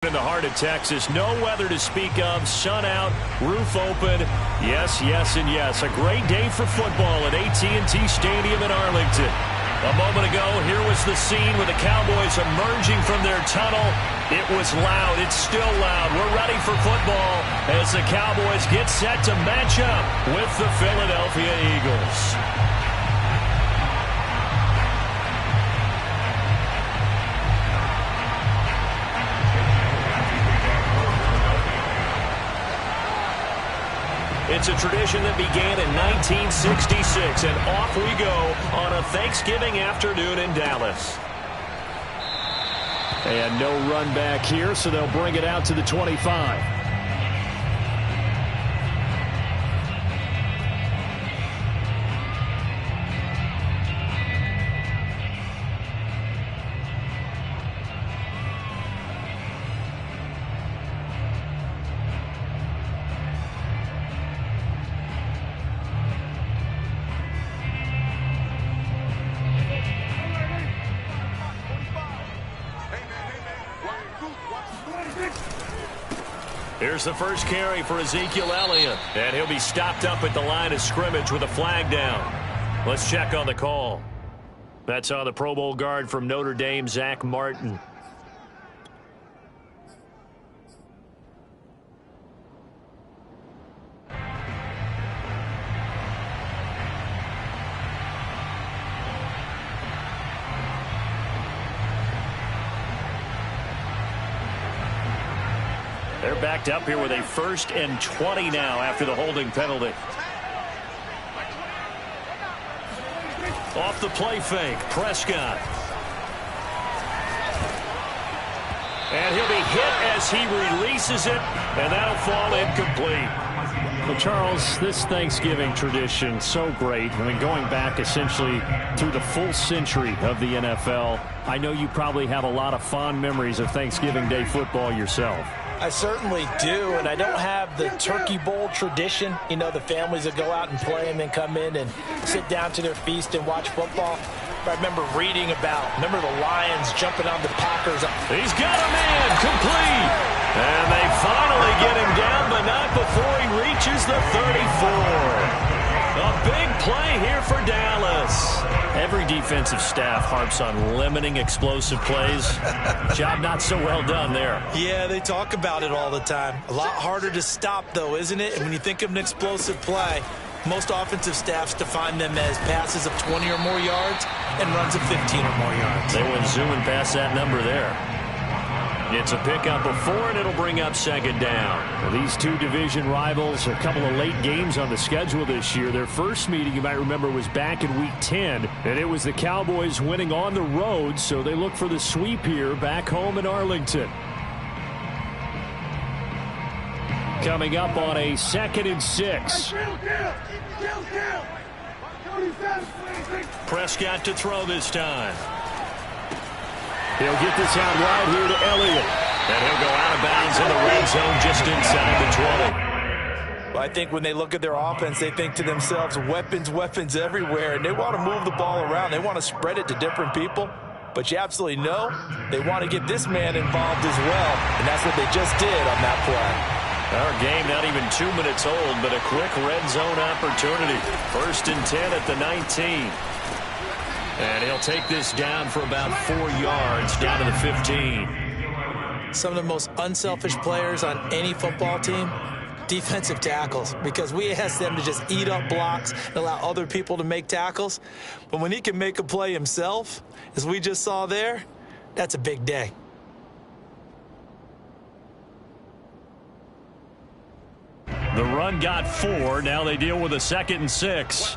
In the heart of Texas, no weather to speak of, sun out, roof open, yes, yes, and yes. A great day for football at AT&T Stadium in Arlington. A moment ago, here was the scene with the Cowboys emerging from their tunnel. It was loud. It's still loud. We're ready for football as the Cowboys get set to match up with the Philadelphia Eagles. It's a tradition that began in 1966, and off we go on a Thanksgiving afternoon in Dallas. And no run back here, so they'll bring it out to the 25. Here's the first carry for Ezekiel Elliott, and he'll be stopped up at the line of scrimmage with a flag down. Let's check on the call. That's on the Pro Bowl guard from Notre Dame, Zach Martin. They're backed up here with a 1st and 20 now after the holding penalty. Off the play fake, Prescott. And he'll be hit as he releases it, and that'll fall incomplete. Well, Charles, this Thanksgiving tradition, so great. I mean, going back essentially through the full century of the NFL, I know you probably have a lot of fond memories of Thanksgiving Day football yourself. I certainly do, and I don't have the Turkey Bowl tradition. You know, the families that go out and play and then come in and sit down to their feast and watch football. But I remember reading remember the Lions jumping on the Packers. He's got a man, complete. And they finally get him down, but not before he reaches the 34. A big play here for Dallas. Every defensive staff harps on limiting explosive plays. Job not so well done there. Yeah, they talk about it all the time. A lot harder to stop, though, isn't it? And when you think of an explosive play, most offensive staffs define them as passes of 20 or more yards and runs of 15 or more yards. They went zooming past that number there. It's a pickup of 4, and it'll bring up 2nd down. Well, these two division rivals, a couple of late games on the schedule this year. Their first meeting, you might remember, was back in Week 10, and it was the Cowboys winning on the road, so they look for the sweep here back home in Arlington. Coming up on a 2nd and 6. Prescott to throw this time. He'll get this out wide here to Elliott. And he'll go out of bounds in the red zone just inside the 20. Well, I think when they look at their offense, they think to themselves, weapons, weapons everywhere. And they want to move the ball around. They want to spread it to different people. But you absolutely know they want to get this man involved as well. And that's what they just did on that play. Our game not even 2 minutes old, but a quick red zone opportunity. 1st and 10 at the 19. And he'll take this down for about 4 yards, down to the 15. Some of the most unselfish players on any football team, defensive tackles, because we ask them to just eat up blocks and allow other people to make tackles. But when he can make a play himself, as we just saw there, that's a big day. The run got 4. Now they deal with a 2nd and 6.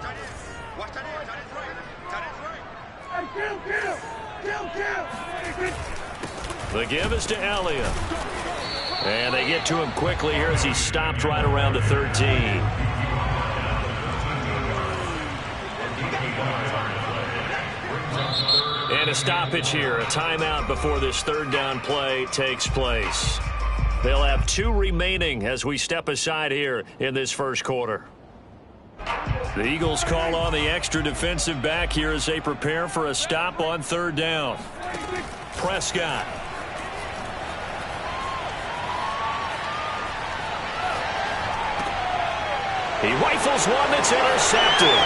The give is to Elliott. And they get to him quickly here as he stopped right around the 13. And a stoppage here, a timeout before this 3rd down play takes place. They'll have 2 remaining as we step aside here in this first quarter. The Eagles call on the extra defensive back here as they prepare for a stop on 3rd down. Prescott. He rifles one that's intercepted.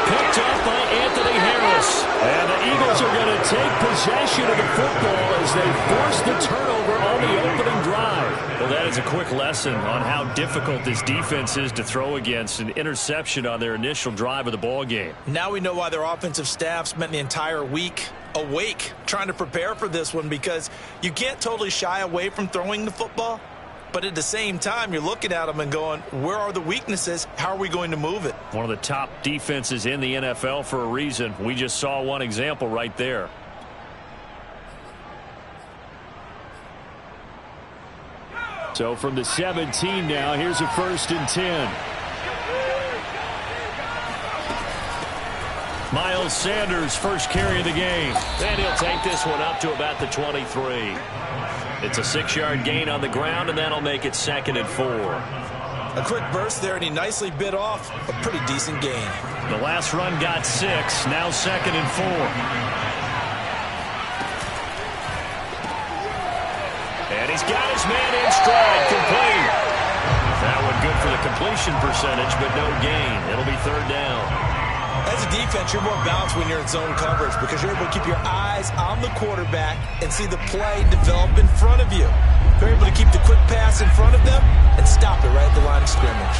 Picked up by Anthony Harris. And the Eagles are going to take possession of the football as they force the turnover on the opening drive. Well, that is a quick lesson on how difficult this defense is to throw against. An interception on their initial drive of the ball game. Now we know why their offensive staff spent the entire week awake trying to prepare for this one, because you can't totally shy away from throwing the football. But at the same time, you're looking at them and going, where are the weaknesses? How are we going to move it? One of the top defenses in the NFL for a reason. We just saw one example right there. So from the 17 now, here's a 1st and 10. Miles Sanders, first carry of the game. And he'll take this one up to about the 23. It's a 6-yard gain on the ground, and that'll make it 2nd and 4. A quick burst there, and he nicely bit off a pretty decent gain. The last run got 6, now 2nd and 4. And he's got his man in stride, complete. That one good for the completion percentage, but no gain. It'll be 3rd down. As a defense, you're more balanced when you're in zone coverage because you're able to keep your eyes on the quarterback and see the play develop in front of you. You're able to keep the quick pass in front of them and stop it right at the line of scrimmage.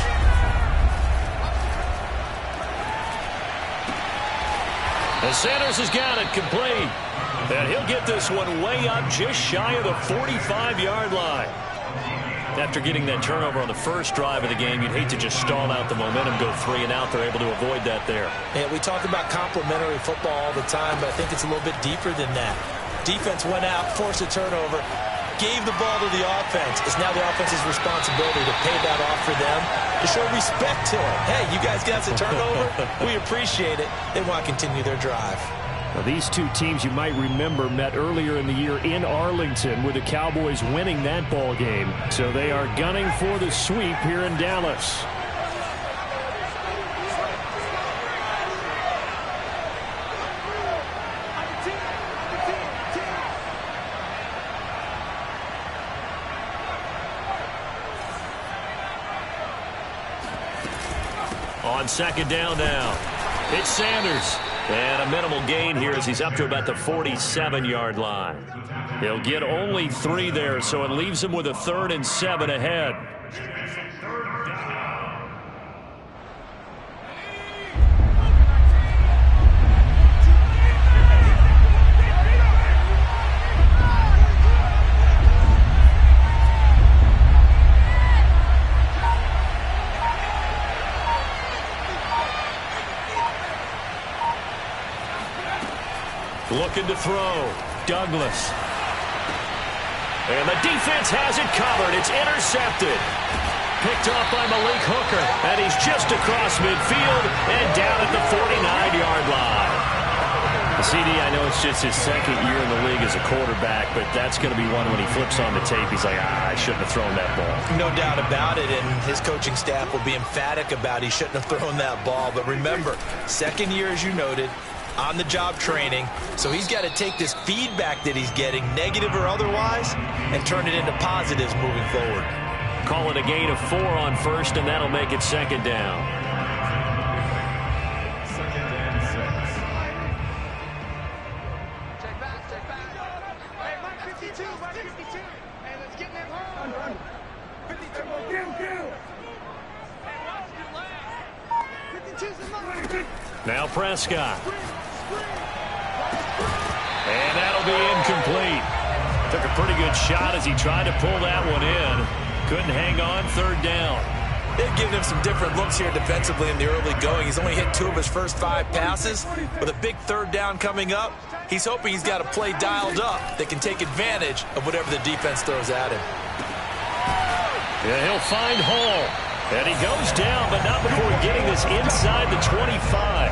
And Sanders has got it complete. And he'll get this one way up just shy of the 45-yard line. After getting that turnover on the first drive of the game, you'd hate to just stall out the momentum, go 3 and out. They're able to avoid that there. Yeah, we talk about complementary football all the time, but I think it's a little bit deeper than that. Defense went out, forced a turnover, gave the ball to the offense. It's now the offense's responsibility to pay that off for them, to show respect to it. Hey, you guys got the turnover. We appreciate it. They want to continue their drive. Now, these two teams, you might remember, met earlier in the year in Arlington with the Cowboys winning that ball game. So they are gunning for the sweep here in Dallas. On 2nd down now, it's Sanders. And a minimal gain here as he's up to about the 47-yard line. He'll get only 3 there, so it leaves him with a 3rd and 7 ahead. Looking to throw. Douglas. And the defense has it covered. It's intercepted. Picked off by Malik Hooker. And he's just across midfield and down at the 49-yard line. The CD, I know it's just his 2nd year in the league as a quarterback, but that's going to be one when he flips on the tape. He's like, I shouldn't have thrown that ball. No doubt about it, and his coaching staff will be emphatic about he shouldn't have thrown that ball. But remember, 2nd year, as you noted, on-the-job training, so he's got to take this feedback that he's getting, negative or otherwise, and turn it into positives moving forward. Call it a gain of 4 on 1st, and that'll make it 2nd down. Check back. Hey, Mike 52, Mike 52. Hey, let's get that home. 52, kill. Hey, watch your leg. 52's the money. Now Prescott. And that'll be incomplete. Took a pretty good shot as he tried to pull that one in. Couldn't hang on. 3rd down. They've given him some different looks here defensively in the early going. He's only hit 2 of his first 5 passes. With a big 3rd down coming up, he's hoping he's got a play dialed up that can take advantage of whatever the defense throws at him. Yeah, he'll find Hall. And he goes down, but not before getting this inside the 25.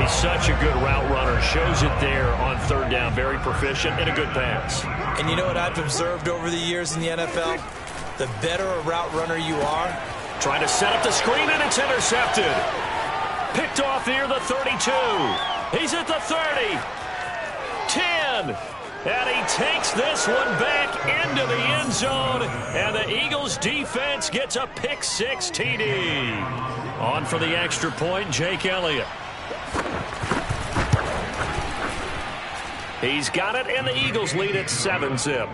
He's such a good route runner. Shows it there on 3rd down. Very proficient and a good pass. And you know what I've observed over the years in the NFL? The better a route runner you are. Trying to set up the screen, and it's intercepted. Picked off near the 32. He's at the 30. 10. And he takes this one back into the end zone. And the Eagles defense gets a pick-6 TD. On for the extra point, Jake Elliott. He's got it, and the Eagles lead at 7-zip.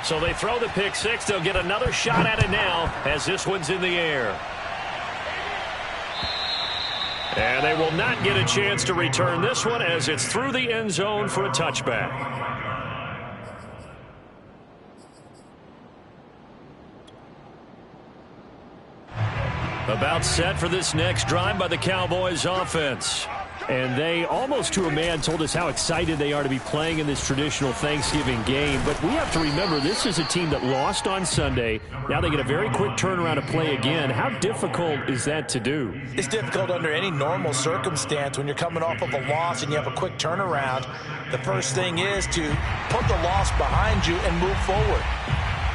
So they throw the pick-6. They'll get another shot at it now as this one's in the air. And they will not get a chance to return this one as it's through the end zone for a touchback. About set for this next drive by the Cowboys offense. And they, almost to a man, told us how excited they are to be playing in this traditional Thanksgiving game. But we have to remember, this is a team that lost on Sunday. Now they get a very quick turnaround to play again. How difficult is that to do? It's difficult under any normal circumstance when you're coming off of a loss and you have a quick turnaround. The first thing is to put the loss behind you and move forward.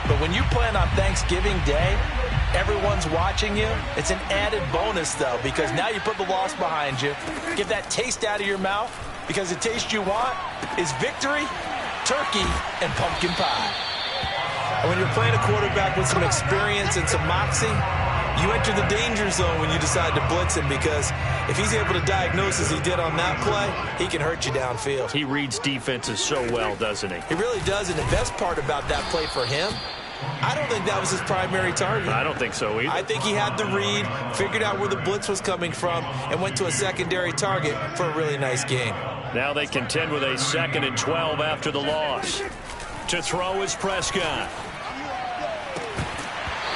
But when you plan on Thanksgiving Day, everyone's watching you. It's an added bonus, though, because now you put the loss behind you. Get that taste out of your mouth, because the taste you want is victory, turkey, and pumpkin pie. And when you're playing a quarterback with some experience and some moxie, you enter the danger zone when you decide to blitz him, because if he's able to diagnose as he did on that play, he can hurt you downfield. He reads defenses so well, doesn't he? He really does, and the best part about that play for him, I don't think that was his primary target. I don't think so either. I think he had the read, figured out where the blitz was coming from, and went to a secondary target for a really nice game. Now they contend with a 2nd and 12 after the loss. To throw is Prescott.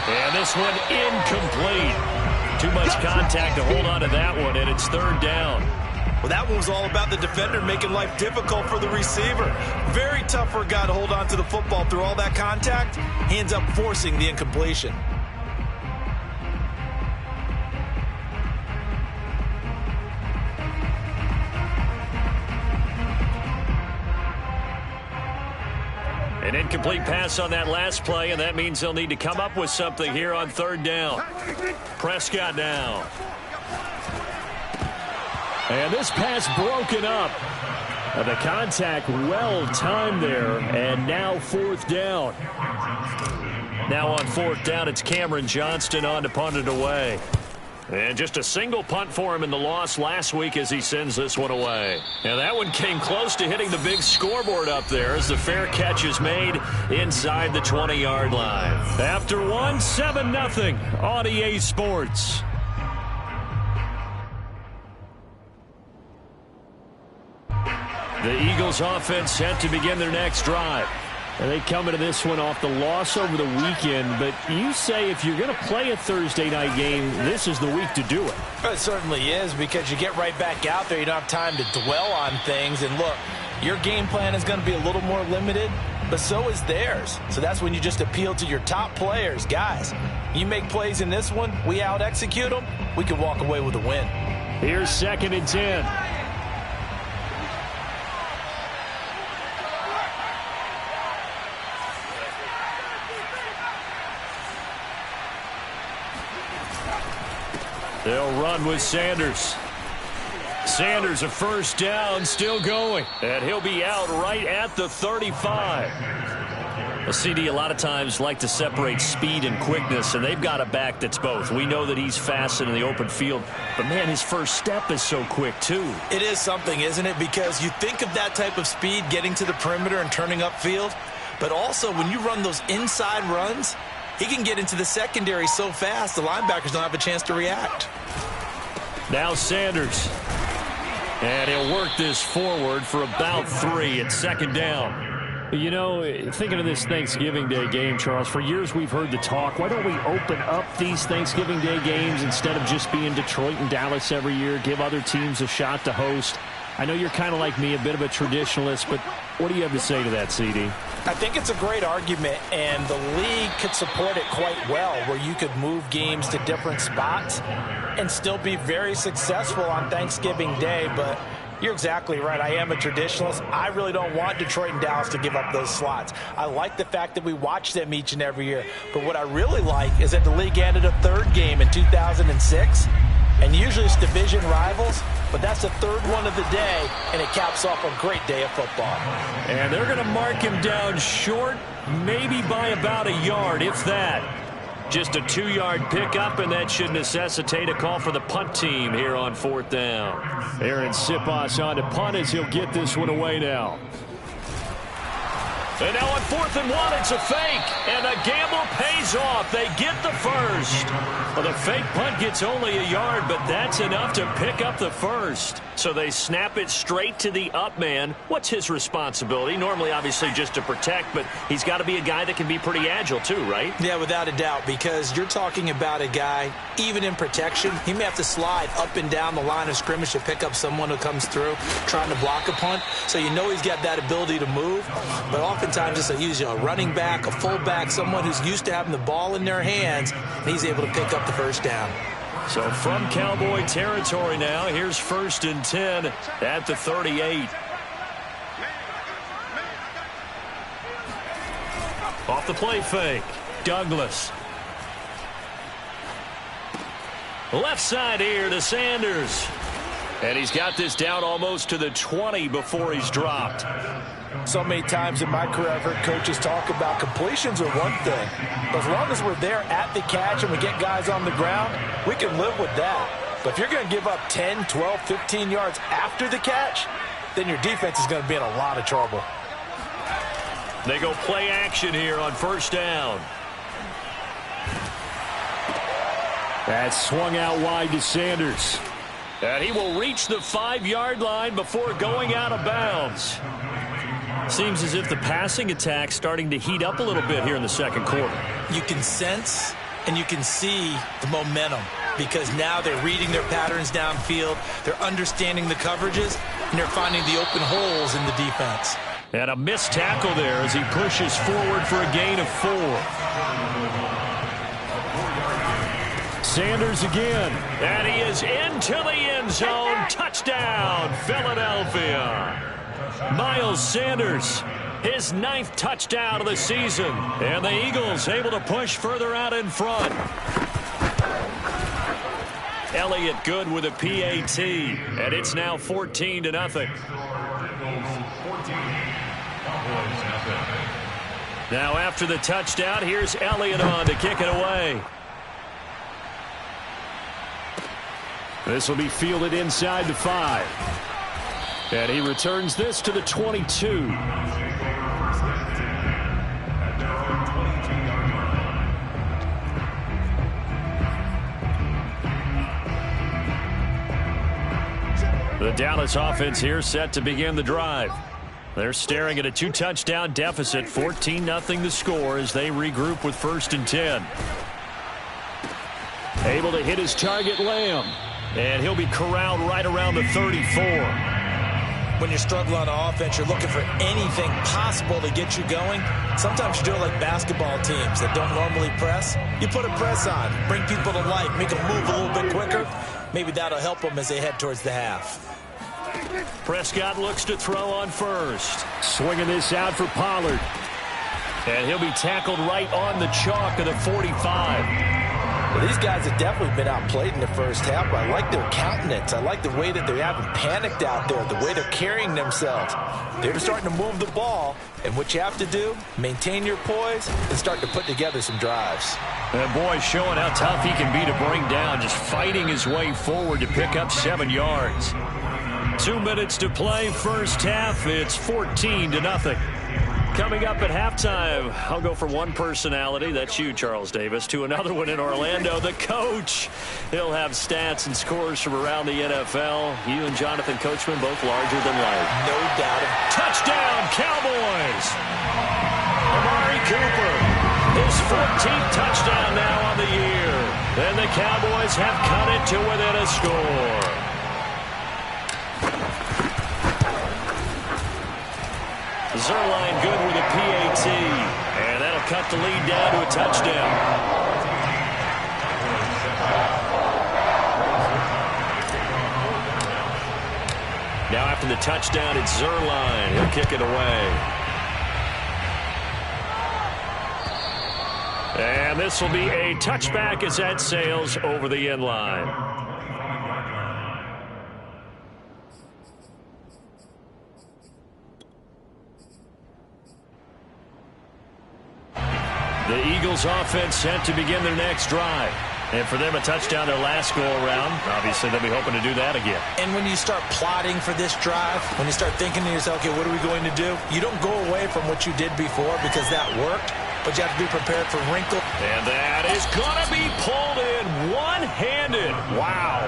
And this one incomplete. Too much contact to hold on to that one, and it's 3rd down. Well, that one was all about the defender making life difficult for the receiver. Very tough for a guy to hold on to the football through all that contact. He ends up forcing the incompletion. An incomplete pass on that last play, and that means they'll need to come up with something here on 3rd down. Prescott now. And this pass broken up. The contact well timed there, and now 4th down. Now on 4th down, it's Cameron Johnston on to punt it away. And just a single punt for him in the loss last week as he sends this one away. And that one came close to hitting the big scoreboard up there as the fair catch is made inside the 20-yard line. After one, 7-0 on EA Sports. The Eagles offense set to begin their next drive. And they come into this one off the loss over the weekend. But you say if you're going to play a Thursday night game, this is the week to do it. It certainly is, because you get right back out there. You don't have time to dwell on things. And look, your game plan is going to be a little more limited, but so is theirs. So that's when you just appeal to your top players. Guys, you make plays in this one, we out-execute them, we can walk away with a win. Here's 2nd and 10. They'll run with Sanders. Sanders, a 1st down, still going. And he'll be out right at the 35. A CD a lot of times like to separate speed and quickness, and they've got a back that's both. We know that he's fast in the open field, but, man, his first step is so quick, too. It is something, isn't it? Because you think of that type of speed getting to the perimeter and turning upfield, but also when you run those inside runs, he can get into the secondary so fast the linebackers don't have a chance to react. Now Sanders. And he'll work this forward for about 3 at 2nd down. You know, thinking of this Thanksgiving Day game, Charles, for years we've heard the talk, why don't we open up these Thanksgiving Day games instead of just being Detroit and Dallas every year, give other teams a shot to host? I know you're kind of like me, a bit of a traditionalist, but what do you have to say to that, CD? I think it's a great argument, and the league could support it quite well, where you could move games to different spots and still be very successful on Thanksgiving Day. But you're exactly right. I am a traditionalist. I really don't want Detroit and Dallas to give up those slots. I like the fact that we watch them each and every year. But what I really like is that the league added a 3rd game in 2006. And usually it's division rivals, but that's the third one of the day, and it caps off a great day of football. And they're going to mark him down short, maybe by about a yard, if that. Just a 2-yard pickup, and that should necessitate a call for the punt team here on 4th down. Aaron Ssfa on to punt as he'll get this one away now. And now on 4th and 1, it's a fake, and the gamble pays off. They get the first. Well, the fake punt gets only a yard, but that's enough to pick up the first. So they snap it straight to the up man. What's his responsibility? Normally, obviously, just to protect, but he's got to be a guy that can be pretty agile too, right? Yeah, without a doubt, because you're talking about a guy, even in protection, he may have to slide up and down the line of scrimmage to pick up someone who comes through trying to block a punt. So you know he's got that ability to move, but oftentimes it's usually a running back, a fullback, someone who's used to having the ball in their hands, and he's able to pick up the first down. So from Cowboy territory now, here's 1st and 10 at the 38. Off the play fake, Douglas. Left side here to Sanders. And he's got this down almost to the 20 before he's dropped. So many times in my career, I've heard coaches talk about completions are one thing. But as long as we're there at the catch and we get guys on the ground, we can live with that. But if you're going to give up 10, 12, 15 yards after the catch, then your defense is going to be in a lot of trouble. They go play action here on 1st down. That's swung out wide to Sanders. And he will reach the 5-yard line before going out of bounds. Seems as if the passing attack's starting to heat up a little bit here in the second quarter. You can sense and you can see the momentum because now they're reading their patterns downfield, they're understanding the coverages, and they're finding the open holes in the defense. And a missed tackle there as he pushes forward for a gain of 4. Sanders again, and he is into the end zone. Touchdown, Philadelphia. Miles Sanders, his 9th touchdown of the season, and the Eagles able to push further out in front. Elliott good with a PAT, and it's now 14-0. Now after the touchdown, here's Elliott on to kick it away. This will be fielded inside the 5. And he returns this to the 22. The Dallas offense here set to begin the drive. They're staring at a 2-touchdown deficit, 14-0 the score as they regroup with 1st and 10. Able to hit his target, Lamb. And he'll be corralled right around the 34. When you're struggling on offense, you're looking for anything possible to get you going. Sometimes you do it like basketball teams that don't normally press. You put a press on, bring people to life, make them move a little bit quicker. Maybe that'll help them as they head towards the half. Prescott looks to throw on 1st. Swinging this out for Pollard. And he'll be tackled right on the chalk of the 45. Well, these guys have definitely been outplayed in the first half, but I like their countenance. I like the way that they haven't panicked out there, the way they're carrying themselves. They're starting to move the ball, and what you have to do, maintain your poise and start to put together some drives. And boy, showing how tough he can be to bring down, just fighting his way forward to pick up 7 yards. 2 minutes to play, first half. It's 14-0. Coming up at halftime, I'll go from one personality, that's you, Charles Davis, to another one in Orlando, the coach. He'll have stats and scores from around the NFL. You and Jonathan Coachman both larger than life. No doubt. Touchdown, Cowboys! Amari Cooper, his 14th touchdown now on the year. And the Cowboys have cut it to within a score. Zerline good with a PAT, and that'll cut the lead down to a touchdown. Now after the touchdown, it's Zerline. He'll kick it away. And this will be a touchback as that sails over the end line. The Eagles offense set to begin their next drive. And for them, a touchdown their last go-around. Obviously, they'll be hoping to do that again. And when you start plotting for this drive, when you start thinking to yourself, okay, what are we going to do? You don't go away from what you did before because that worked, but you have to be prepared for wrinkle. And that is going to be pulled in one-handed. Wow.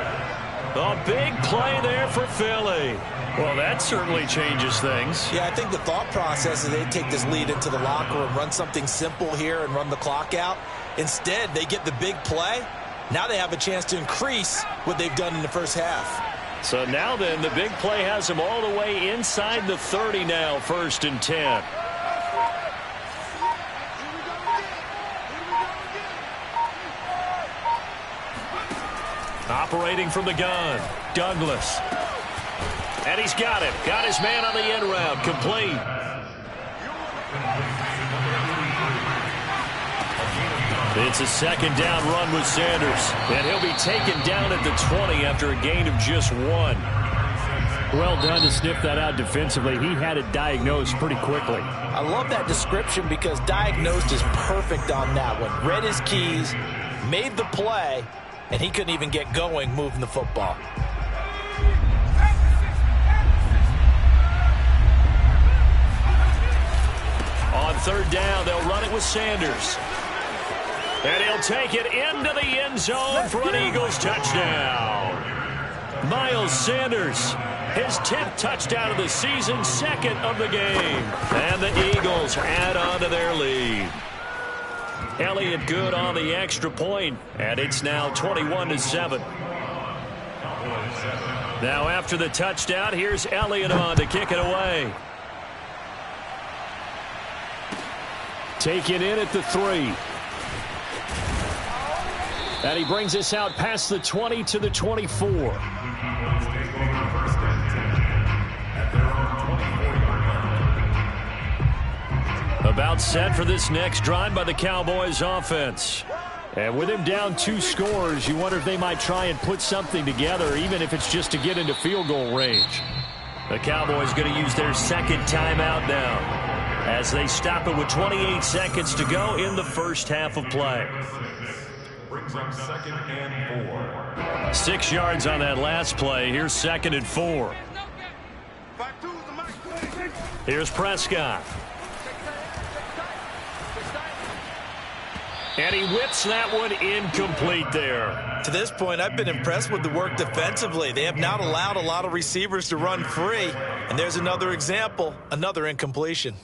A big play there for Philly. Well, that certainly changes things. Yeah, I think the thought process is they take this lead into the locker room, run something simple here and run the clock out. Instead, they get the big play. Now they have a chance to increase what they've done in the first half. So now then, the big play has them all the way inside the 30 now, 1st and 10. Operating from the gun, Douglas. And he's got it. Got his man on the end route. Complete. It's a 2nd down run with Sanders. And he'll be taken down at the 20 after a gain of just 1. Well done to sniff that out defensively. He had it diagnosed pretty quickly. I love that description because diagnosed is perfect on that one. Read his keys, made the play, and he couldn't even get going moving the football. On 3rd down, they'll run it with Sanders. And he'll take it into the end zone for an Eagles touchdown. Miles Sanders, his 10th touchdown of the season, 2nd of the game. And the Eagles add on to their lead. Elliott good on the extra point, and it's now 21-7. Now after the touchdown, here's Elliott on to kick it away. Taken in at the 3. And he brings us out past the 20 to the 24. About set for this next drive by the Cowboys offense. And with him down 2 scores, you wonder if they might try and put something together, even if it's just to get into field goal range. The Cowboys going to use their 2nd timeout now as they stop it with 28 seconds to go in the first half of play. Brings up 2nd and 4. 6 yards on that last play. Here's 2nd and 4. Here's Prescott. And he whips that one incomplete there. To this point, I've been impressed with the work defensively. They have not allowed a lot of receivers to run free. And there's another example, another incompletion.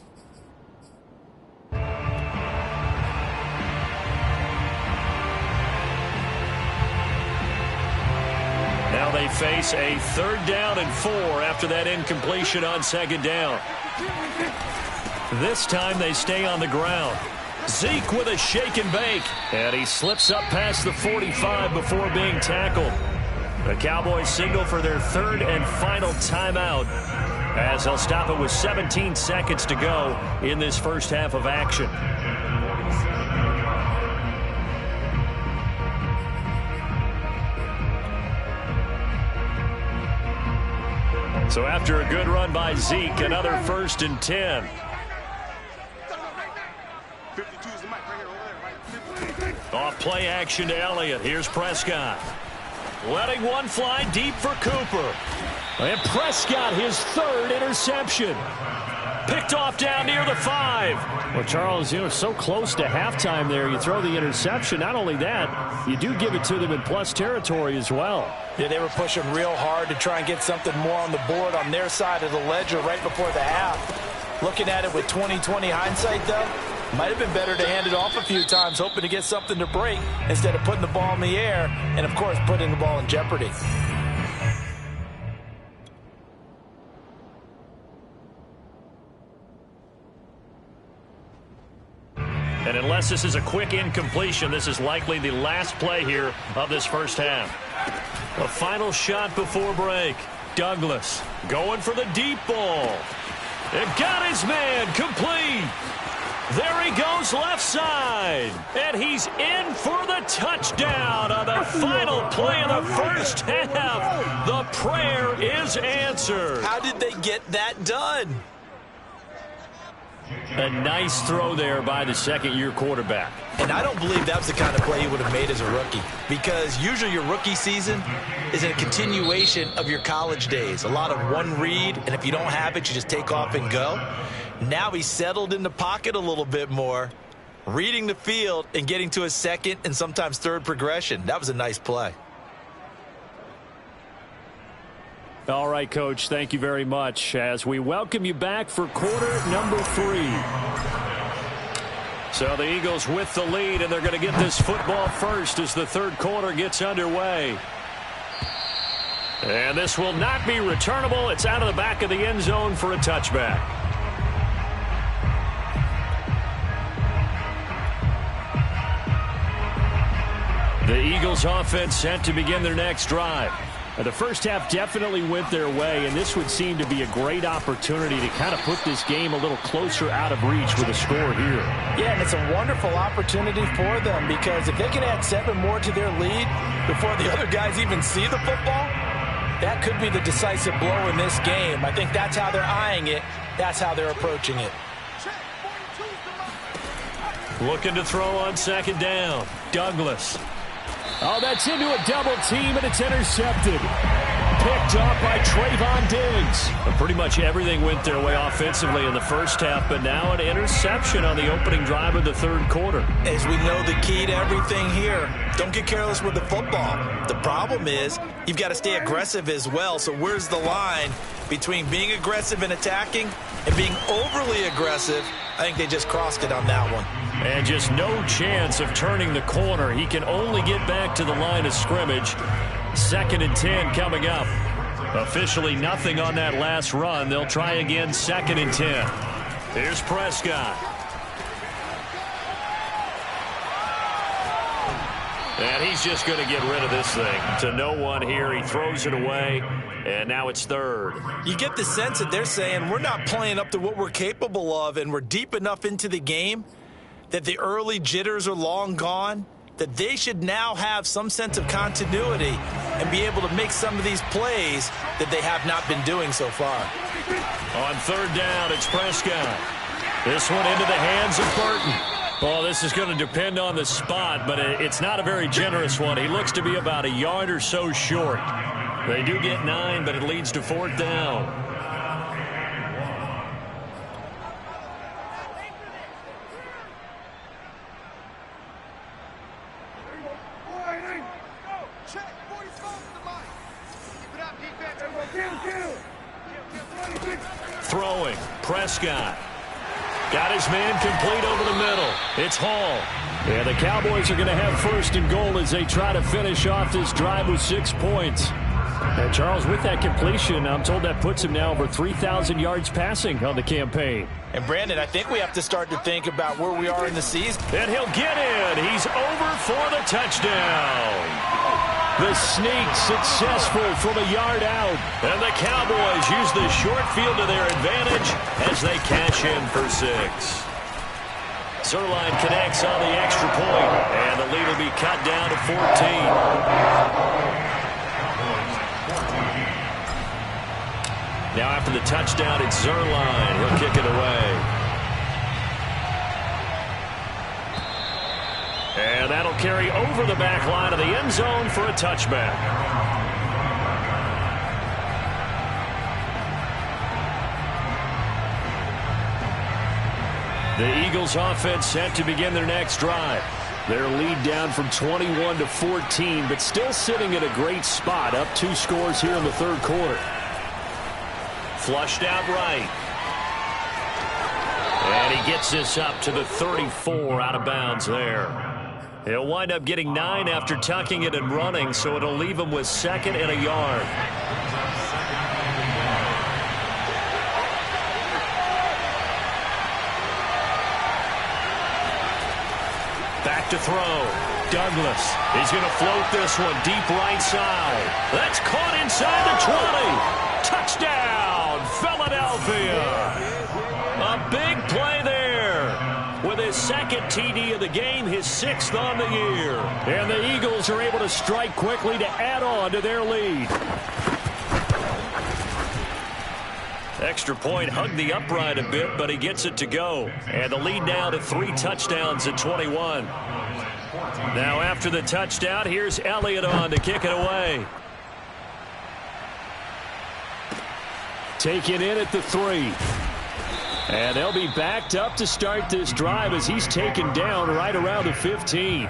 Now they face a 3rd down and 4 after that incompletion on 2nd down. This time they stay on the ground. Zeke with a shake and bake. And he slips up past the 45 before being tackled. The Cowboys signal for their 3rd and final timeout as they'll stop it with 17 seconds to go in this first half of action. So after a good run by Zeke, another 1st and 10. Off play action to Elliott. Here's Prescott. Letting one fly deep for Cooper. And Prescott, his 3rd interception. Picked off down near the 5. Well, Charles, so close to halftime there. You throw the interception. Not only that, you do give it to them in plus territory as well. Yeah, they were pushing real hard to try and get something more on the board on their side of the ledger right before the half. Looking at it with 20/20 hindsight, though, might have been better to hand it off a few times, hoping to get something to break instead of putting the ball in the air and, of course, putting the ball in jeopardy. And unless this is a quick incompletion, this is likely the last play here of this first half. A final shot before break. Douglas going for the deep ball. It got his man complete. There he goes left side. And he's in for the touchdown on the final play of the first half. The prayer is answered. How did they get that done? A nice throw there by the second-year quarterback. And I don't believe that was the kind of play he would have made as a rookie, because usually your rookie season is a continuation of your college days. A lot of one read, and if you don't have it, you just take off and go. Now he's settled in the pocket a little bit more, reading the field and getting to his second and sometimes third progression. That was a nice play. All right, Coach, thank you very much as we welcome you back for quarter number 3. So the Eagles with the lead, and they're going to get this football first as the third quarter gets underway. And this will not be returnable. It's out of the back of the end zone for a touchback. The Eagles offense set to begin their next drive. The first half definitely went their way, and this would seem to be a great opportunity to kind of put this game a little closer out of reach with a score here. Yeah, and it's a wonderful opportunity for them, because if they can add 7 more to their lead before the other guys even see the football, that could be the decisive blow in this game. I think that's how they're eyeing it. That's how they're approaching it. Looking to throw on second down. Douglas. Oh, that's into a double team, and it's intercepted. Picked up by Trayvon Diggs. Pretty much everything went their way offensively in the first half, but now an interception on the opening drive of the third quarter. As we know, the key to everything here, don't get careless with the football. The problem is you've got to stay aggressive as well. So where's the line between being aggressive and attacking and being overly aggressive? I think they just crossed it on that one. And just no chance of turning the corner. He can only get back to the line of scrimmage. 2nd and 10 coming up. Officially nothing on that last run. They'll try again 2nd and 10. Here's Prescott. And he's just going to get rid of this thing to no one here. He throws it away, and now it's 3rd. You get the sense that they're saying we're not playing up to what we're capable of, and we're deep enough into the game that the early jitters are long gone, that they should now have some sense of continuity and be able to make some of these plays that they have not been doing so far. On 3rd down, it's Prescott. This one into the hands of Burton. Well, this is going to depend on the spot, but it's not a very generous one. He looks to be about a yard or so short. They do get 9, but it leads to 4th down. Throwing, Prescott. Got his man complete over the middle. It's Hall. Yeah, the Cowboys are going to have 1st and goal as they try to finish off this drive with 6 points. And Charles, with that completion, I'm told that puts him now over 3,000 yards passing on the campaign. And Brandon, I think we have to start to think about where we are in the season. And he'll get in. He's over for the touchdown. The sneak successful from a yard out. And the Cowboys use the short field to their advantage as they cash in for 6. Zerline connects on the extra point, and the lead will be cut down to 14. Now after the touchdown, it's Zerline. He'll kick it away. And that'll carry over the back line of the end zone for a touchback. The Eagles offense set to begin their next drive. Their lead down from 21 to 14, but still sitting at a great spot, up 2 scores here in the third quarter. Flushed out right. And he gets this up to the 34, out of bounds there. He'll wind up getting 9 after tucking it and running, so it'll leave him with 2nd and a yard. Back to throw. Douglas. He's going to float this one deep right side. That's caught inside the 20. Touchdown, Philadelphia. A big play there. With his 2nd TD of the game, his 6th on the year. And the Eagles are able to strike quickly to add on to their lead. Extra point, hugged the upright a bit, but he gets it to go. And the lead now to 3 touchdowns at 21. Now after the touchdown, here's Elliott on to kick it away. Taken in at the 3. And they'll be backed up to start this drive as he's taken down right around the 15.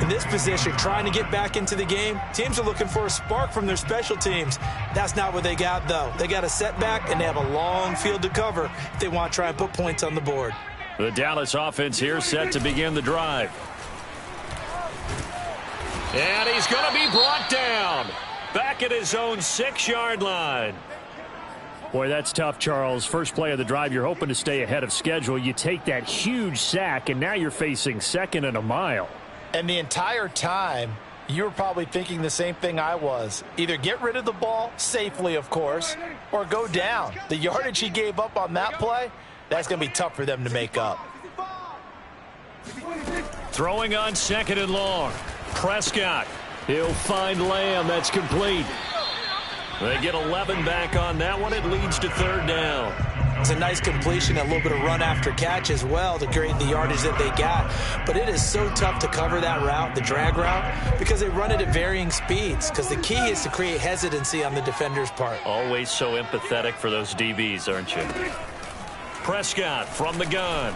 In this position, trying to get back into the game, teams are looking for a spark from their special teams. That's not what they got, though. They got a setback, and they have a long field to cover if they want to try and put points on the board. The Dallas offense here set to begin the drive. And he's going to be brought down back at his own 6-yard line. Boy, that's tough, Charles. First play of the drive, you're hoping to stay ahead of schedule. You take that huge sack, and now you're facing 2nd and a mile. And the entire time, you were probably thinking the same thing I was. Either get rid of the ball, safely, of course, or go down. The yardage he gave up on that play, that's going to be tough for them to make up. Throwing on 2nd and long. Prescott. He'll find Lamb. That's complete. They get 11 back on that one. It leads to 3rd down. It's a nice completion, a little bit of run after catch as well to create the yardage that they got. But it is so tough to cover that route, the drag route, because they run it at varying speeds. Because the key is to create hesitancy on the defender's part. Always so empathetic for those DBs, aren't you? Prescott from the gun.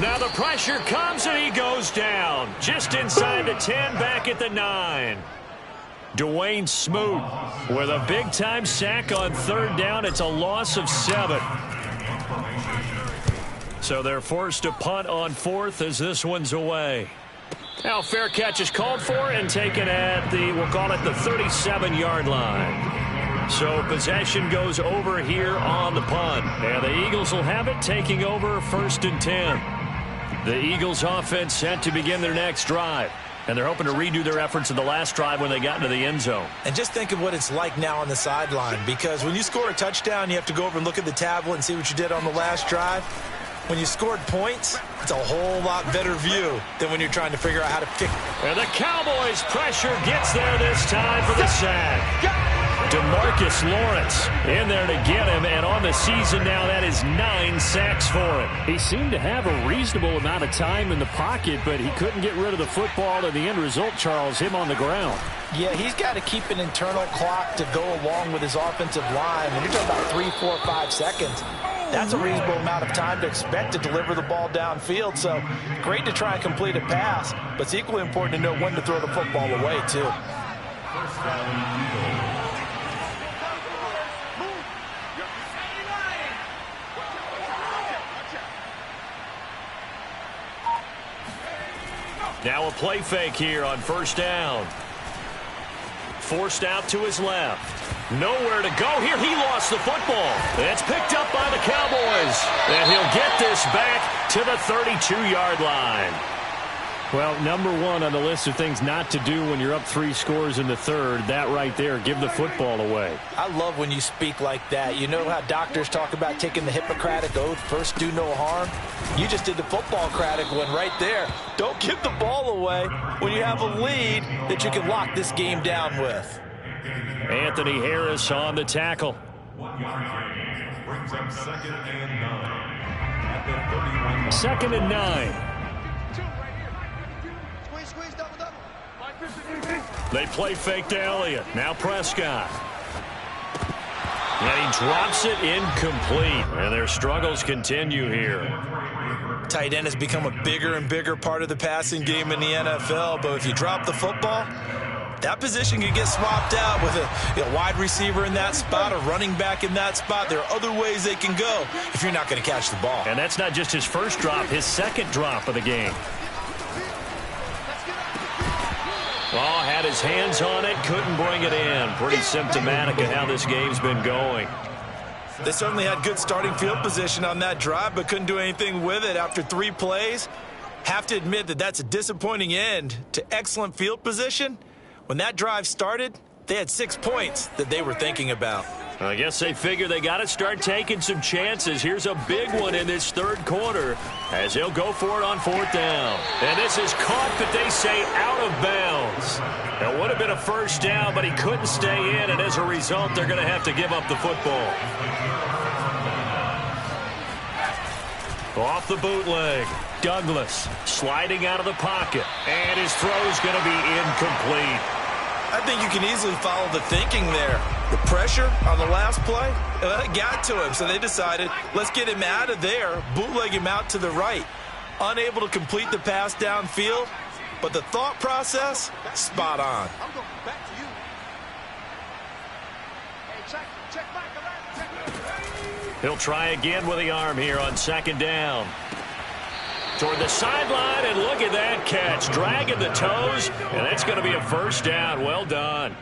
Now the pressure comes and he goes down. Just inside the 10, back at the 9. Dwayne Smoot with a big-time sack on 3rd down. It's a loss of 7. So they're forced to punt on 4th as this one's away. Now fair catch is called for and taken at the, we'll call it the 37-yard line. So possession goes over here on the punt. And the Eagles will have it, taking over 1st and 10. The Eagles offense set to begin their next drive. And they're hoping to redo their efforts in the last drive when they got into the end zone. And just think of what it's like now on the sideline, because when you score a touchdown, you have to go over and look at the tablet and see what you did on the last drive. When you scored points, it's a whole lot better view than when you're trying to figure out how to pick. And the Cowboys' pressure gets there this time for the sack. DeMarcus Lawrence in there to get him, and on the season now, that is 9 sacks for him. He seemed to have a reasonable amount of time in the pocket, but he couldn't get rid of the football, and the end result, Charles, him on the ground. Yeah, he's got to keep an internal clock to go along with his offensive line. When you're talking about 3, 4, 5 seconds, that's a reasonable amount of time to expect to deliver the ball downfield. So great to try and complete a pass, but it's equally important to know when to throw the football away, too. Now a play fake here on 1st down. Forced out to his left. Nowhere to go here. He lost the football. It's picked up by the Cowboys. And he'll get this back to the 32-yard line. Well, number 1 on the list of things not to do when you're up 3 scores in the 3rd, that right there, give the football away. I love when you speak like that. You know how doctors talk about taking the Hippocratic Oath, first do no harm? You just did the football-cratic one right there. Don't give the ball away when you have a lead that you can lock this game down with. Anthony Harris on the tackle. 1 yard gain brings up 2nd and 9 at the 31. 2nd and 9. They play fake to Elliott. Now Prescott. And he drops it incomplete. And their struggles continue here. Tight end has become a bigger and bigger part of the passing game in the NFL. But if you drop the football, that position can get swapped out with a wide receiver in that spot, a running back in that spot. There are other ways they can go if you're not going to catch the ball. And that's not just his first drop, his 2nd drop of the game. Oh, had his hands on it, couldn't bring it in. Pretty symptomatic of how this game's been going. They certainly had good starting field position on that drive, but couldn't do anything with it after 3 plays. Have to admit that that's a disappointing end to excellent field position. When that drive started, they had 6 points that they were thinking about. I guess they figure they got to start taking some chances. Here's a big one in this third quarter as they'll go for it on fourth down. And this is caught, but they say out of bounds. It would have been a first down, but he couldn't stay in, and as a result, they're going to have to give up the football. Off the bootleg, Douglas sliding out of the pocket, and his throw's going to be incomplete. I think you can easily follow the thinking there. The pressure on the last play, it got to him, so they decided, let's get him out of there, bootleg him out to the right. Unable to complete the pass downfield, but the thought process, spot on. I'm going back to you. Hey, check back. He'll try again with the arm here on second down. Toward the sideline, and look at that catch. Dragging the toes, and that's going to be a first down. Well done.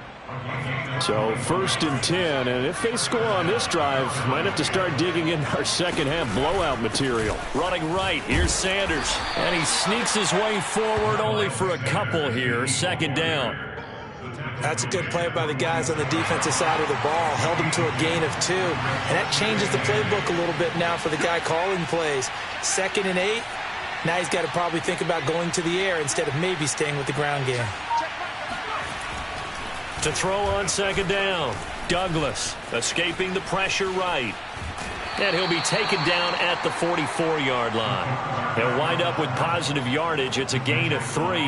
So 1st and 10, and if they score on this drive, might have to start digging in our second half blowout material. Running right, here's Sanders. And he sneaks his way forward only for a couple here. Second down. That's a good play by the guys on the defensive side of the ball. Held them to a gain of 2. And that changes the playbook a little bit now for the guy calling plays. 2nd and 8. Now he's got to probably think about going to the air instead of maybe staying with the ground game. To throw on second down, Douglas escaping the pressure right. And he'll be taken down at the 44-yard line. He'll wind up with positive yardage. It's a gain of 3,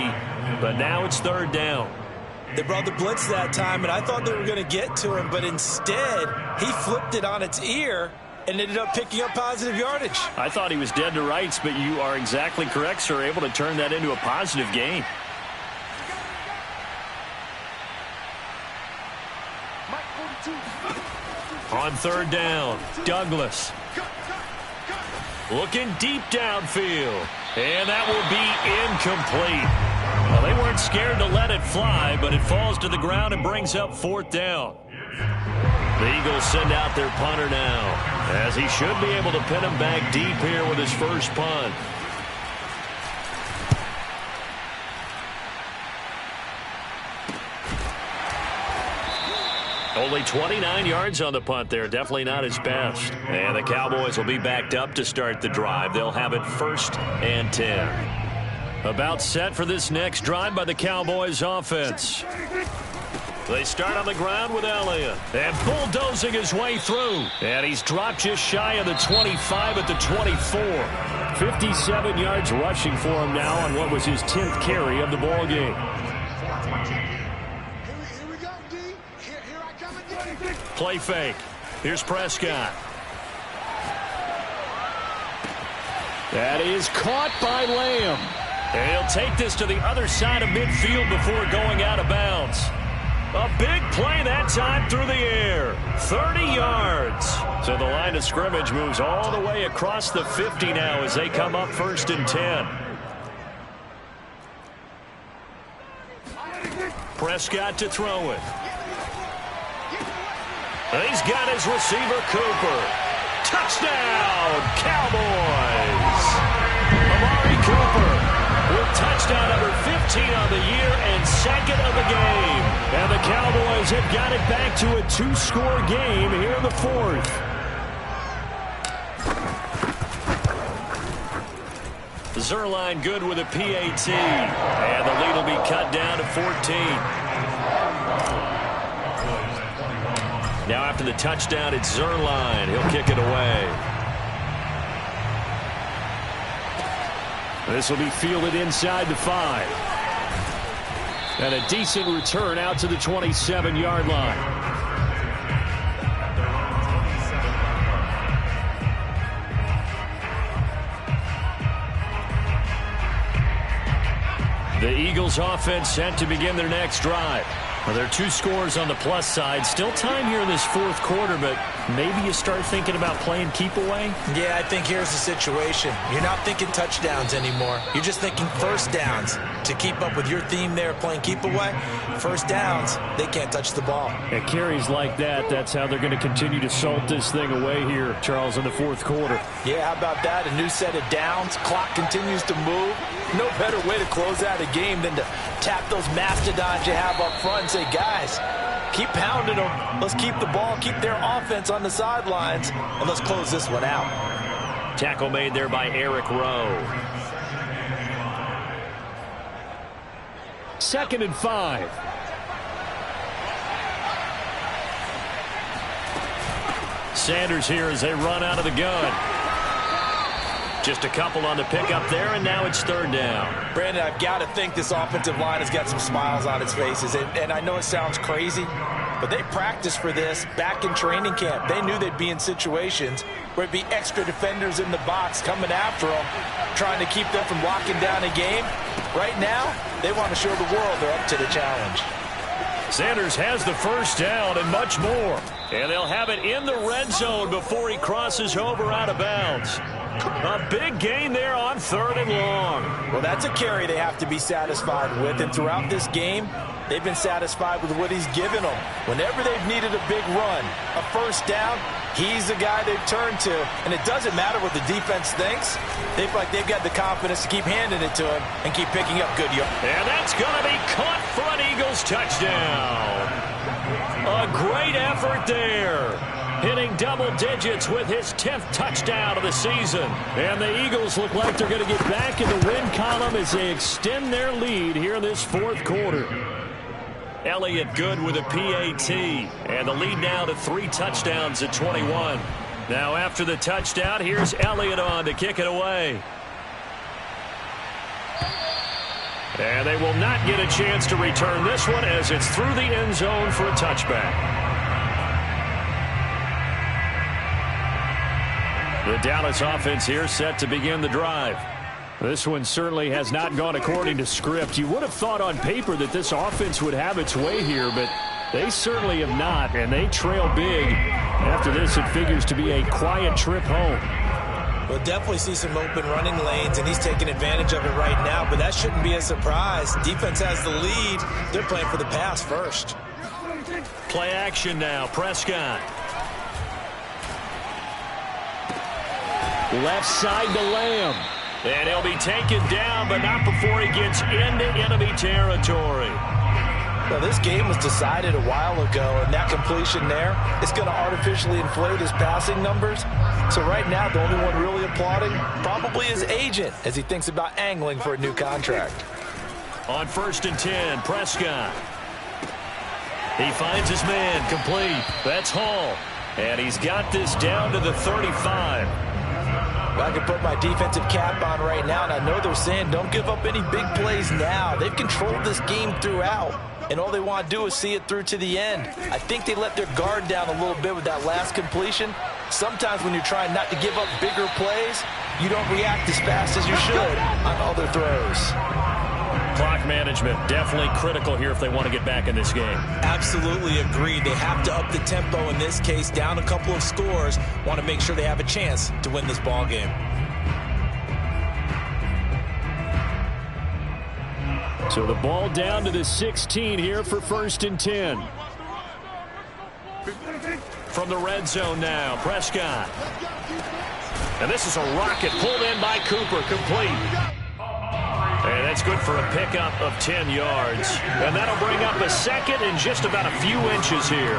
but now it's third down. They brought the blitz that time, and I thought they were going to get to him, but instead he flipped it on its ear and ended up picking up positive yardage. I thought he was dead to rights, but you are exactly correct, sir. Able to turn that into a positive gain. On third down, Douglas. Looking deep downfield. And that will be incomplete. Well, they weren't scared to let it fly, but it falls to the ground and brings up fourth down. The Eagles send out their punter now, as he should be able to pin him back deep here with his first punt. Only 29 yards on the punt there. Definitely not his best. And the Cowboys will be backed up to start the drive. They'll have it 1st and 10. About set for this next drive by the Cowboys offense. They start on the ground with Elliott. And bulldozing his way through. And he's dropped just shy of the 25 at the 24. 57 yards rushing for him now on what was his 10th carry of the ball game. Play fake. Here's Prescott. That is caught by Lamb. And he'll take this to the other side of midfield before going out of bounds. A big play that time through the air. 30 yards. So the line of scrimmage moves all the way across the 50 now as they come up 1st and 10. Prescott to throw it. He's got his receiver, Cooper. Touchdown, Cowboys! Amari Cooper with touchdown number 15 on the year and 2nd of the game. And the Cowboys have got it back to a 2-score game here in the 4th. Zerline good with a PAT. And the lead will be cut down to 14. Now after the touchdown, it's Zerline. He'll kick it away. This will be fielded inside the 5. And a decent return out to the 27-yard line. The Eagles offense set to begin their next drive. Well, there are 2 scores on the plus side. Still time here in this 4th quarter, but maybe you start thinking about playing keep away? Yeah, I think here's the situation. You're not thinking touchdowns anymore. You're just thinking first downs. To keep up with your theme there, playing keep away, first downs, they can't touch the ball. At carries like that, that's how they're going to continue to salt this thing away here, Charles, in the 4th quarter. Yeah, how about that? A new set of downs. Clock continues to move. No better way to close out a game than to tap those mastodons you have up front and say, guys, Keep pounding them. Let's keep the ball, keep their offense on the sidelines, and let's close this one out. Tackle made there by Eric Rowe. 2nd and 5. Sanders here as they run out of the gun. Just a couple on the pickup there, and now it's 3rd down. Brandon, I've got to think this offensive line has got some smiles on its faces. And I know it sounds crazy, but they practiced for this back in training camp. They knew they'd be in situations where it'd be extra defenders in the box coming after them, trying to keep them from locking down a game. Right now, they want to show the world they're up to the challenge. Sanders has the 1st down and much more. And they'll have it in the red zone before he crosses over out of bounds. A big gain there on 3rd and long. Well, that's a carry they have to be satisfied with. And throughout this game, they've been satisfied with what he's given them. Whenever they've needed a big run, a 1st down, he's the guy they've turned to. And it doesn't matter what the defense thinks. They feel like they've got the confidence to keep handing it to him and keep picking up good yards. And that's going to be caught for an Eagles touchdown. A great effort there. Hitting double digits with his 10th touchdown of the season. And the Eagles look like they're going to get back in the win column as they extend their lead here in this 4th quarter. Elliott good with a PAT. And the lead now to 3 touchdowns at 21. Now after the touchdown, here's Elliott on to kick it away. And they will not get a chance to return this one as it's through the end zone for a touchback. The Dallas offense here set to begin the drive. This one certainly has not gone according to script. You would have thought on paper that this offense would have its way here, but they certainly have not, and they trail big. After this, it figures to be a quiet trip home. We'll definitely see some open running lanes, and he's taking advantage of it right now, but that shouldn't be a surprise. Defense has the lead. They're playing for the pass first. Play action now. Prescott. Left side to Lamb. And he'll be taken down, but not before he gets into enemy territory. Well, this game was decided a while ago, and that completion there is going to artificially inflate his passing numbers. So right now, the only one really applauding probably his agent as he thinks about angling for a new contract. On 1st and 10, Prescott. He finds his man, complete. That's Hall. And he's got this down to the 35. I can put my defensive cap on right now, and I know they're saying don't give up any big plays now. They've controlled this game throughout, and all they want to do is see it through to the end. I think they let their guard down a little bit with that last completion. Sometimes when you're trying not to give up bigger plays, you don't react as fast as you should on other throws. Clock management definitely critical here if they want to get back in this game. Absolutely agreed. They have to up the tempo in this case, down a couple of scores. Want to make sure they have a chance to win this ball game. So the ball down to the 16 here for 1st and 10. From the red zone now, Prescott. And this is a rocket pulled in by Cooper, complete. And that's good for a pickup of 10 yards. And that'll bring up a 2nd and just about a few inches here.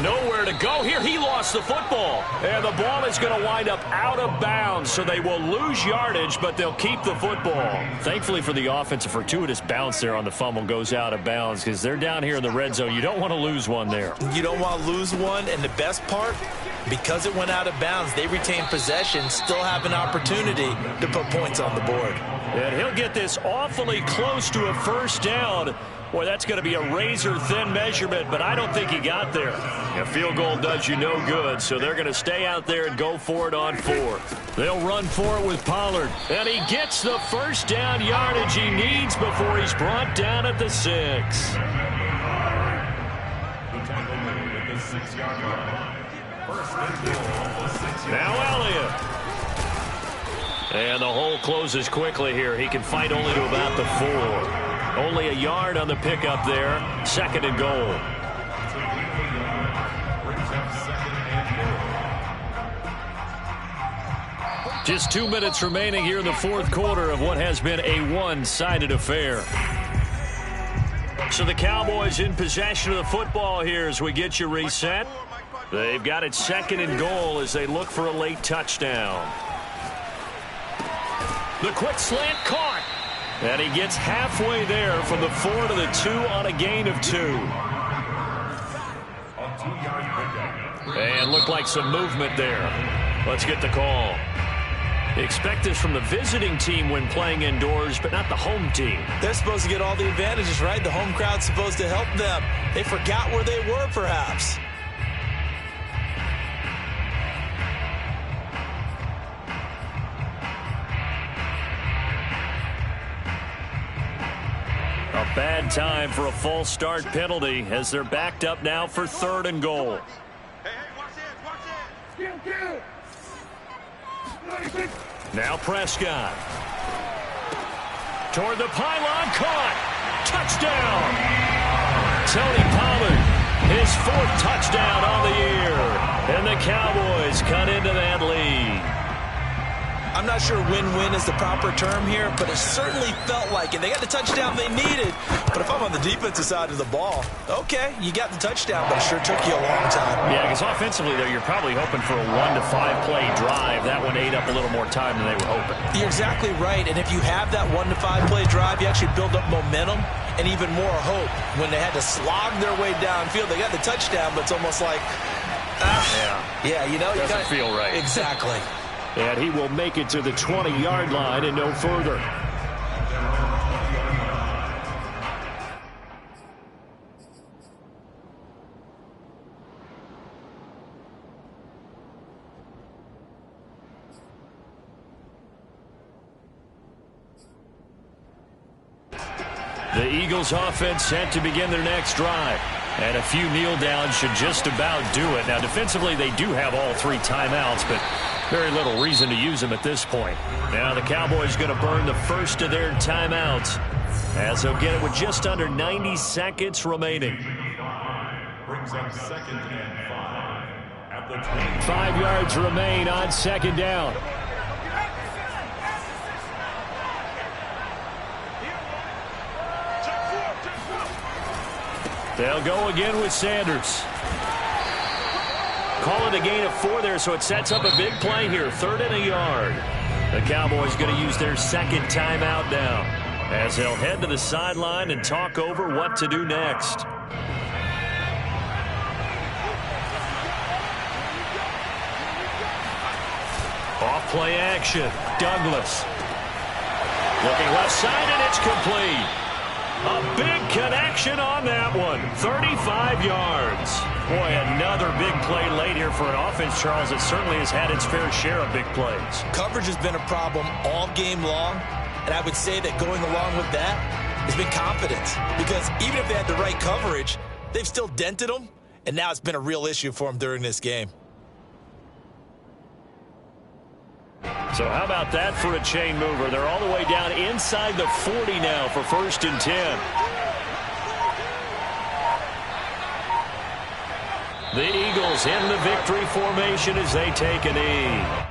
Nowhere to go here. He lost the football. And the ball is going to wind up out of bounds, so they will lose yardage, but they'll keep the football. Thankfully for the offense, a fortuitous bounce there on the fumble goes out of bounds because they're down here in the red zone. You don't want to lose one there. You don't want to lose one, and the best part, because it went out of bounds, they retain possession, still have an opportunity to put points on the board. And he'll get this awfully close to a 1st down. Boy, that's going to be a razor-thin measurement, but I don't think he got there. A field goal does you no good, so they're going to stay out there and go for it on 4th. They'll run for it with Pollard, and he gets the 1st down yardage he needs before he's brought down at the 6. Now Elliott. And the hole closes quickly here. He can fight only to about the 4. Only a yard on the pickup there. 2nd and goal. Just 2 minutes remaining here in the 4th quarter of what has been a one-sided affair. So the Cowboys in possession of the football here as we get you reset. They've got it 2nd and goal as they look for a late touchdown. The quick slant caught. And he gets halfway there from the 4 to the 2 on a gain of 2. And looked like some movement there. Let's get the call. Expect this from the visiting team when playing indoors, but not the home team. They're supposed to get all the advantages, right? The home crowd's supposed to help them. They forgot where they were, perhaps. A bad time for a false start penalty as they're backed up now for 3rd and goal. Now Prescott. Toward the pylon, caught. Touchdown. Tony Pollard, his 4th touchdown on the year. And the Cowboys cut into that lead. I'm not sure win-win is the proper term here, but it certainly felt like it. They got the touchdown they needed, but if I'm on the defensive side of the ball, okay, you got the touchdown, but it sure took you a long time. Yeah, because offensively, though, you're probably hoping for a 1 to 5 play drive. That one ate up a little more time than they were hoping. You're exactly right, and if you have that 1 to 5 play drive, you actually build up momentum and even more hope. When they had to slog their way downfield, they got the touchdown, but it's almost like, yeah, you know, doesn't feel right. Exactly. And he will make it to the 20-yard line and no further. The Eagles offense set to begin their next drive. And a few kneel downs should just about do it. Now, defensively, they do have all 3 timeouts, but very little reason to use them at this point. Now the Cowboys going to burn the first of their timeouts as they'll get it with just under 90 seconds remaining. Brings up 2nd and 5 at the 20. 5 yards remain on 2nd down. They'll go again with Sanders. Call it a gain of 4 there, so it sets up a big play here. 3rd and a yard. The Cowboys going to use their 2nd timeout now as they'll head to the sideline and talk over what to do next. Off play action. Douglas. Looking left side, and it's complete. A big connection on that one. 35 yards. Boy, another big play late here for an offense, Charles, that certainly has had its fair share of big plays. Coverage has been a problem all game long, and I would say that going along with that has been confidence. Because even if they had the right coverage, they've still dented them, and now it's been a real issue for them during this game. So how about that for a chain mover? They're all the way down inside the 40 now for 1st and 10. The Eagles in the victory formation as they take a knee.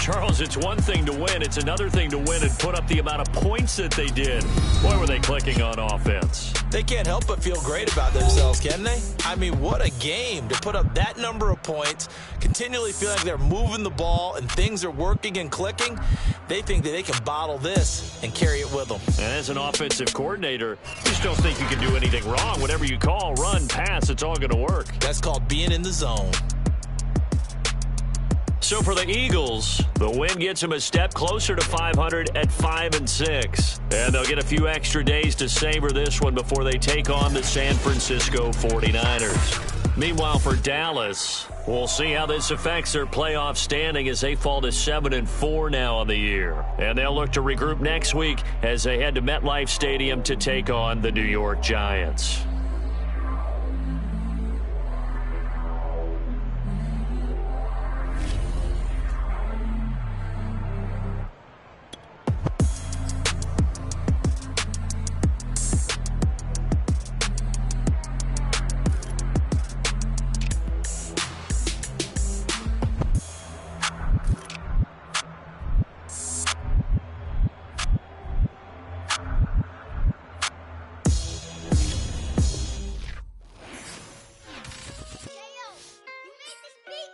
Charles, it's one thing to win. It's another thing to win and put up the amount of points that they did. Boy, were they clicking on offense. They can't help but feel great about themselves, can they? I mean, what a game to put up that number of points, continually feeling like they're moving the ball and things are working and clicking. They think that they can bottle this and carry it with them. And as an offensive coordinator, you just don't think you can do anything wrong. Whatever you call, run, pass, it's all going to work. That's called being in the zone. So for the Eagles, the win gets them a step closer to 500 at 5-6. And they'll get a few extra days to savor this one before they take on the San Francisco 49ers. Meanwhile, for Dallas, we'll see how this affects their playoff standing as they fall to 7-4 now on the year. And they'll look to regroup next week as they head to MetLife Stadium to take on the New York Giants.